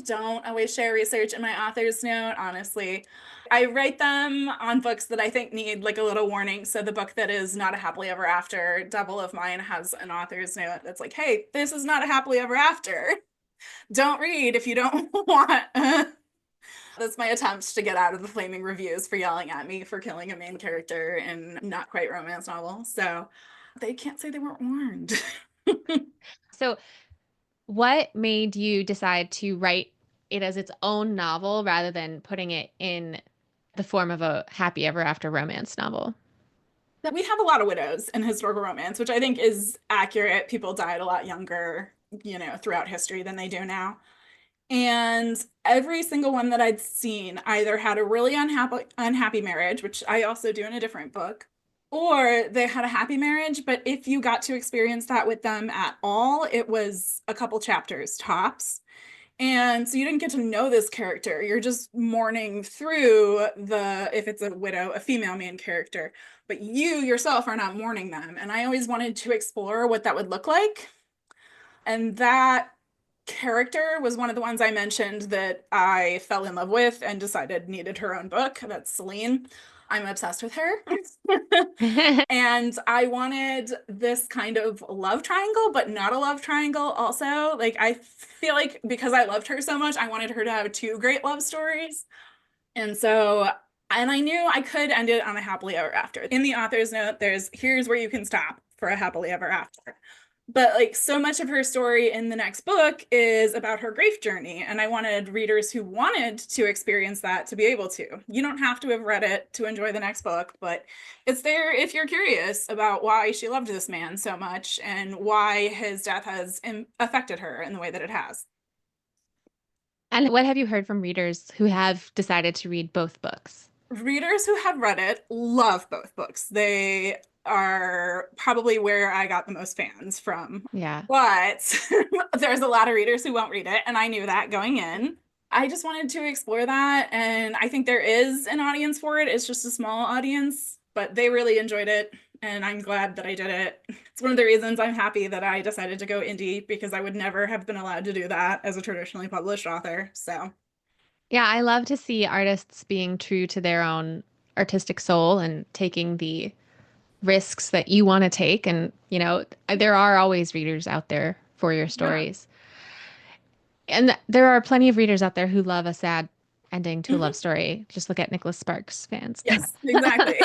don't always share research in my author's note, honestly. I write them on books that I think need like a little warning. So the book that is not a happily ever after, Double of Mine, has an author's note that's like, hey, this is not a happily ever after. Don't read if you don't want. That's my attempt to get out of the flaming reviews for yelling at me for killing a main character in not quite romance novel. So they can't say they weren't warned. So, what made you decide to write it as its own novel rather than putting it in the form of a happy ever after romance novel? We have a lot of widows in historical romance, which I think is accurate. People died a lot younger, throughout history than they do now. And every single one that I'd seen either had a really unhappy marriage, which I also do in a different book, or they had a happy marriage, but if you got to experience that with them at all, it was a couple chapters tops. And so you didn't get to know this character. You're just mourning through if it's a widow, a female main character, but you yourself are not mourning them. And I always wanted to explore what that would look like. And that character was one of the ones I mentioned that I fell in love with and decided needed her own book. That's Celine. I'm obsessed with her. And I wanted this kind of love triangle, but not a love triangle also. Like, I feel like because I loved her so much, I wanted her to have two great love stories. And so, and I knew I could end it on a happily ever after. In the author's note, here's where you can stop for a happily ever after. But like so much of her story in the next book is about her grief journey. And I wanted readers who wanted to experience that to be able to. You don't have to have read it to enjoy the next book, but it's there if you're curious about why she loved this man so much and why his death has affected her in the way that it has. And what have you heard from readers who have decided to read both books? Readers who have read it love both books. They are probably where I got the most fans from. Yeah. But there's a lot of readers who won't read it, and I knew that going in. I just wanted to explore that, and I think there is an audience for it. It's just a small audience, but they really enjoyed it, and I'm glad that I did it. It's one of the reasons I'm happy that I decided to go indie because I would never have been allowed to do that as a traditionally published author. So, Yeah, I love to see artists being true to their own artistic soul and taking the risks that you want to take. And, there are always readers out there for your yeah. stories. And there are plenty of readers out there who love a sad ending to a love Mhm. story. Just look at Nicholas Sparks fans. Yes, exactly.